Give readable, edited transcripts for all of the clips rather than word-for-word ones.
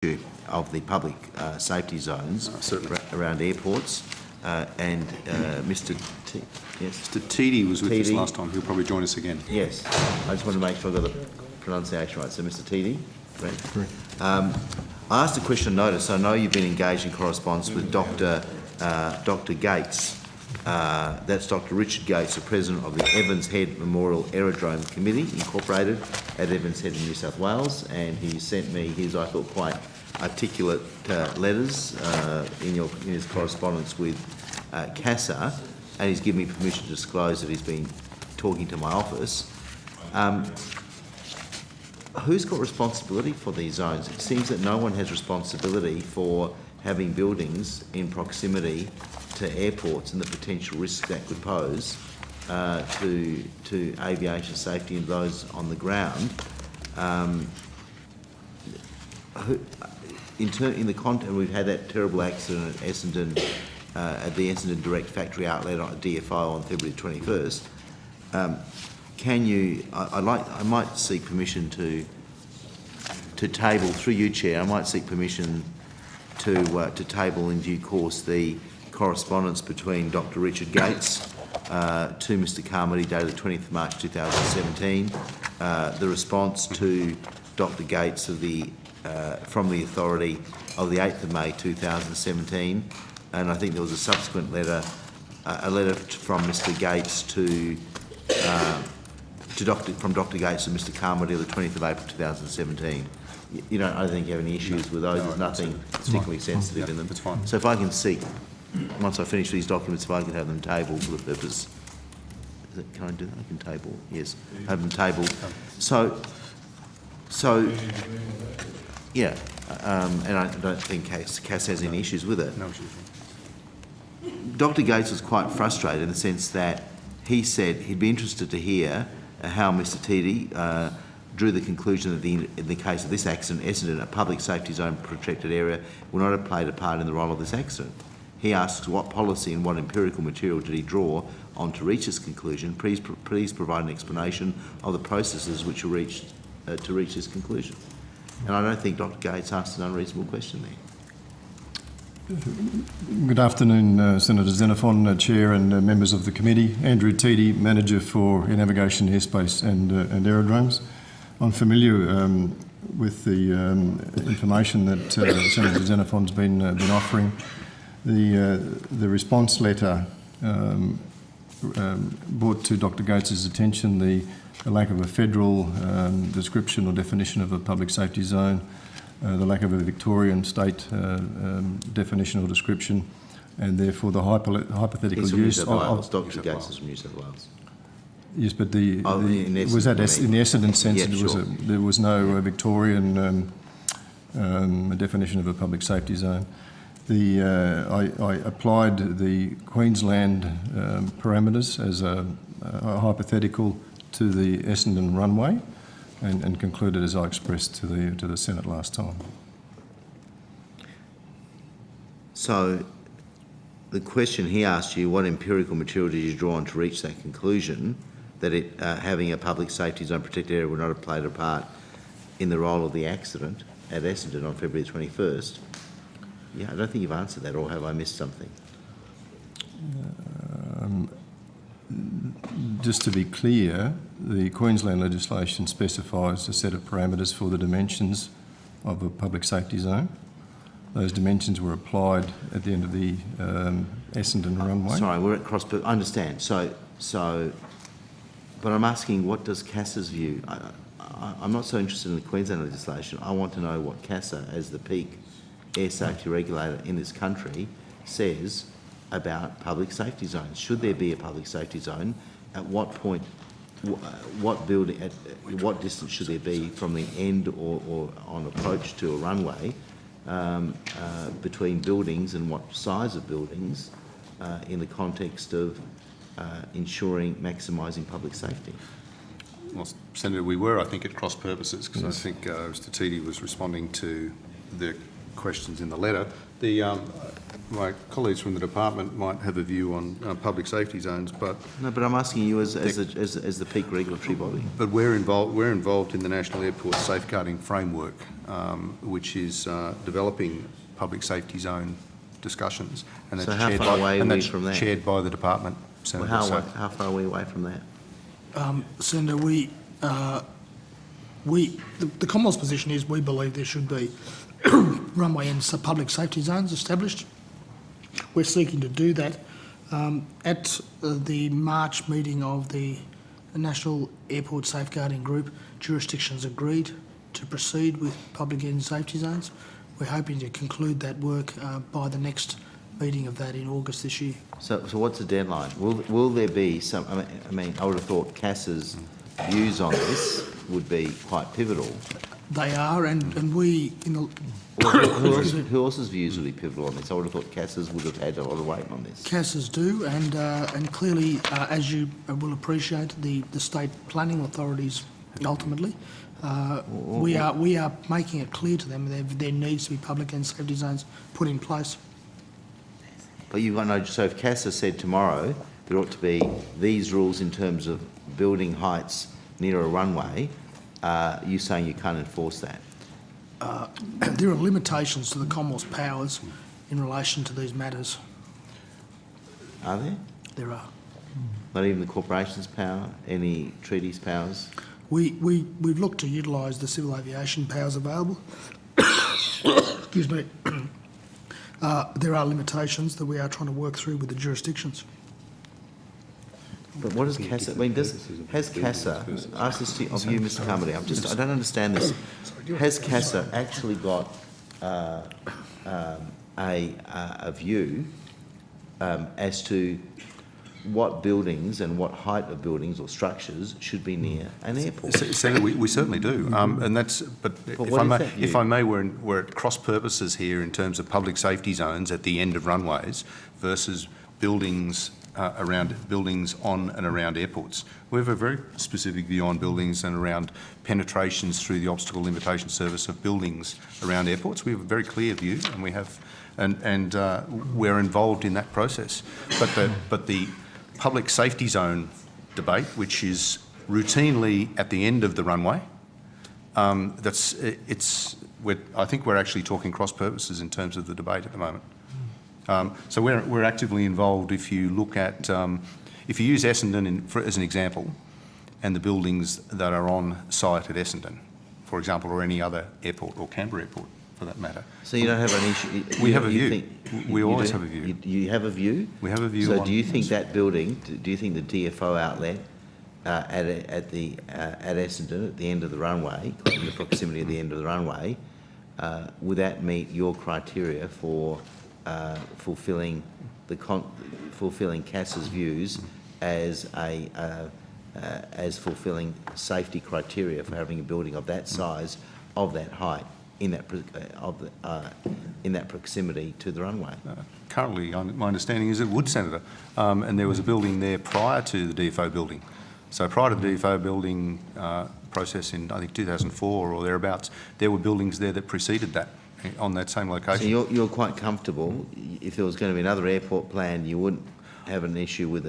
of the public safety zones around airports, and Mr. Tiede was with us Tiede. last time. He'll probably join us again. Yes, I just want to make sure I got the pronunciation right. So, Mr. Tiede, correct. I asked a question notice. I know you've been engaged in correspondence with Dr. Gates. That's Dr. Richard Gates, the president of the Evans Head Memorial Aerodrome Committee, incorporated at Evans Head in New South Wales, and he sent me his, I thought, quite articulate letters in his correspondence with CASA, and he's given me permission to disclose that he's been talking to my office. Who's got responsibility for these zones? It seems that no one has responsibility for having buildings in proximity to airports and the potential risks that could pose to aviation safety and those on the ground. In the context, we've had that terrible accident at Essendon, at the Essendon Direct Factory Outlet on DFO on February 21st. Can you? I might seek permission to table through you, Chair. I might seek permission to table in due course the correspondence between Dr. Richard Gates to Mr Carmody dated the 20th of March 2017, the response to Dr Gates of from the authority of the 8th of May 2017, and I think there was a subsequent letter, a letter from Mr Gates from Dr Gates to Mr Carmody of the 20th of April 2017. I don't think you have any issues with those. No, there's nothing particularly sensitive in them. That's fine. So if I can seek, once I finish these documents, if I can have them tabled for the purpose, can I do that? I can table, yes, have them tabled. So yeah, and I don't think CAS has any issues with it. No issues. Dr Gates was quite frustrated in the sense that he said he'd be interested to hear how Mr Tiede drew the conclusion that in the case of this accident, Essendon, a public safety zone protected area, would not have played a part in the role of this accident. He asks what policy and what empirical material did he draw on to reach this conclusion. Please provide an explanation of the processes which were reached to reach this conclusion. And I don't think Dr Gates asked an unreasonable question there. Good afternoon, Senator Xenophon, Chair and members of the committee. Andrew Tiede, Manager for Air Navigation, Airspace and Aerodromes. I'm familiar with the information that Senator Xenophon's been offering. The response letter brought to Dr Gates' attention the lack of a federal description or definition of a public safety zone, the lack of a Victorian state definition or description, and therefore the hypothetical use of Dr Gates is from New South Wales. Yes, but was that in the Essendon sense? Yeah, sure. There was no Victorian definition of a public safety zone. I applied the Queensland parameters as a hypothetical to the Essendon runway, and concluded as I expressed to the Senate last time. So, the question he asked you: what empirical material did you draw on to reach that conclusion that having a public safety zone protected area would not have played a part in the role of the accident at Essendon on February 21st? Yeah, I don't think you've answered that, or have I missed something? Just to be clear, the Queensland legislation specifies a set of parameters for the dimensions of a public safety zone. Those dimensions were applied at the end of the Essendon runway. Sorry, we're at cross. I understand. But I'm asking, what does CASA's view? I'm not so interested in the Queensland legislation. I want to know what CASA, as the peak air safety regulator in this country, says about public safety zones. Should there be a public safety zone? At what point, what building, at what distance should there be from the end or on approach to a runway between buildings, and what size of buildings in the context of ensuring maximising public safety? Well, Senator, we were, I think, at cross purposes, because I think Mr Tiede was responding to the questions in the letter. my colleagues from the department might have a view on public safety zones, but No, but I'm asking you as the peak regulatory body. we're involved in the National Airport Safeguarding Framework, which is developing public safety zone discussions, and So that's how chaired far by, away and are we that's from that? chaired by the department. Well, Senator. how far are we away from that? Senator, the Commonwealth's position is we believe there should be runway and public safety zones established. We're seeking to do that. At the March meeting of the National Airport Safeguarding Group, jurisdictions agreed to proceed with public and safety zones. We're hoping to conclude that work by the next meeting of that in August this year. So what's the deadline? Will there be some? I mean, I would have thought CASA's views on this would be quite pivotal. They are, and we, in the Well, who else's views would be pivotal on this? I would have thought CASA's would have had a lot of weight on this. CASAs do, and clearly, as you will appreciate, the state planning authorities ultimately, we are making it clear to them that there needs to be public and safety zones put in place. But you've got no. So if CASA said tomorrow there ought to be these rules in terms of building heights near a runway, you're saying you can't enforce that? There are limitations to the Commonwealth's powers in relation to these matters. Are there? There are. Not even the corporation's power, any treaties powers? We've looked to utilise the civil aviation powers available. Excuse me. There are limitations that we are trying to work through with the jurisdictions. But what does CASA, I mean, has CASA, I ask this of you, Mr Carmody, I don't understand this. Has CASA actually got a view as to what buildings and what height of buildings or structures should be near an airport? Senator, we certainly do, and that's. But if I may, we're at cross purposes here in terms of public safety zones at the end of runways versus buildings buildings on and around airports. We have a very specific view on buildings and around penetrations through the obstacle limitation service of buildings around airports. We have a very clear view, and we have, and we're involved in that process. But the public safety zone debate, which is routinely at the end of the runway, I think we're actually talking cross purposes in terms of the debate at the moment. So we're actively involved. If you look at, if you use Essendon as an example, and the buildings that are on site at Essendon, for example, or any other airport, or Canberra Airport for that matter. So you don't have an issue? We have a view. We always have a view. You have a view? We have a view. So do you think that building, do you think the DFO outlet at Essendon at the end of the runway, in the proximity of the end of the runway, would that meet your criteria for fulfilling CASA's views as fulfilling safety criteria for having a building of that size, of that height, in that proximity to the runway? Currently, my understanding is it would, Senator, and there was a building there prior to the DFO building. So prior to the DFO building process in, I think, 2004 or thereabouts, there were buildings there that preceded that on that same location. So you're quite comfortable, if there was going to be another airport plan, you wouldn't have an issue with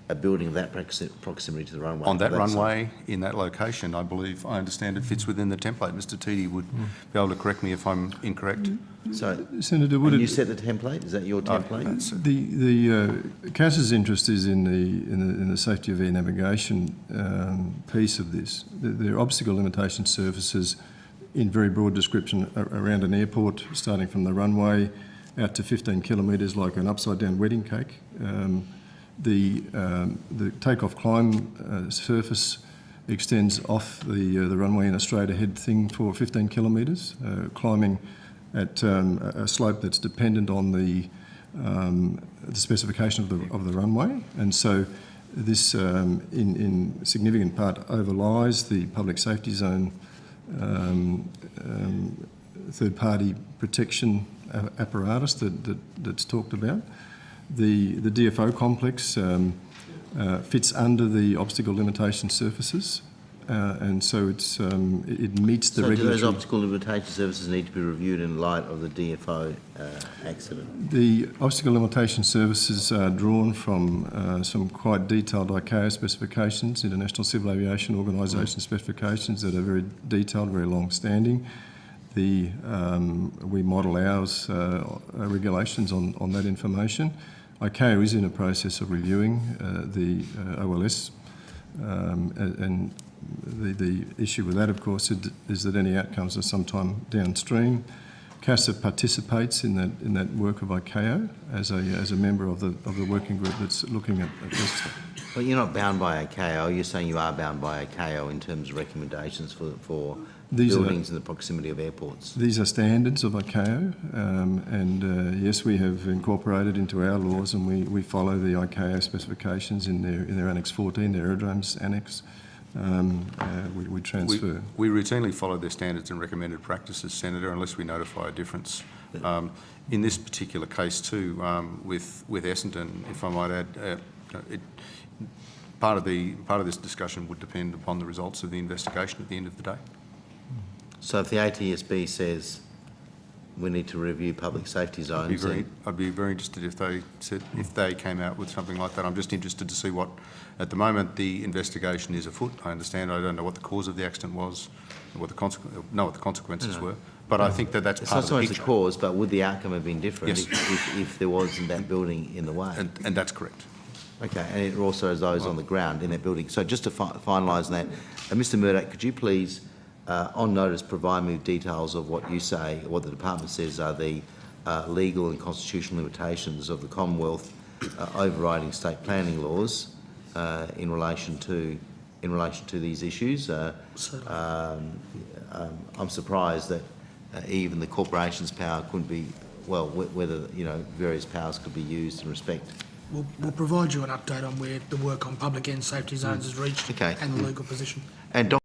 a building of that proximity to the runway? On that runway, in that location, I understand it fits within the template. Mr Tiede would be able to correct me if I'm incorrect. So, Senator, would you set the template? Is that your template? The CASA's interest is in the safety of air navigation piece of this. There are obstacle limitation surfaces in very broad description around an airport, starting from the runway out to 15 kilometres, like an upside-down wedding cake. The takeoff climb surface extends off the runway in a straight ahead thing for 15 kilometres, climbing at a slope that's dependent on the specification of the runway, and so this in significant part overlies the public safety zone third-party protection apparatus that's talked about. The DFO complex fits under the obstacle limitation surfaces, and so it meets the So do regulatory... those obstacle limitation services need to be reviewed in light of the DFO accident? The obstacle limitation services are drawn from some quite detailed ICAO specifications, International Civil Aviation Organisation specifications that are very detailed, very long-standing. We model ours regulations on that information. ICAO is in a process of reviewing the OLS, and the issue with that, of course, is that any outcomes are sometime downstream. CASA participates in that work of ICAO as a member of the working group that's looking at this. But you're not bound by ICAO. You're saying you are bound by ICAO in terms of recommendations for buildings in the proximity of airports. These are standards of ICAO, and yes, we have incorporated into our laws, and we follow the ICAO specifications in their Annex 14, the Aerodrome's annex. We transfer. We routinely follow their standards and recommended practices, Senator, unless we notify a difference. In this particular case too, with Essendon, if I might add, part of this discussion would depend upon the results of the investigation at the end of the day. So if the ATSB says we need to review public safety zones, I'd be very interested if they came out with something like that. I'm just interested to see what, at the moment, the investigation is afoot. I understand. I don't know what the cause of the accident was, what the consequences were. But I think that's it's part not of so the much picture. the cause, but would the outcome have been different Yes. if there wasn't that building in the way? And that's correct. Okay, and it also has those on the ground in that building. So just to finalise that, Mr Murdoch, could you please, on notice, provide me with details of what you say, what the department says are the legal and constitutional limitations of the Commonwealth overriding state planning laws in relation to these issues? I'm surprised that even the corporation's power couldn't be, well, whether various powers could be used in respect. We'll provide you an update on where the work on public end safety zones has reached Okay. and the legal position. And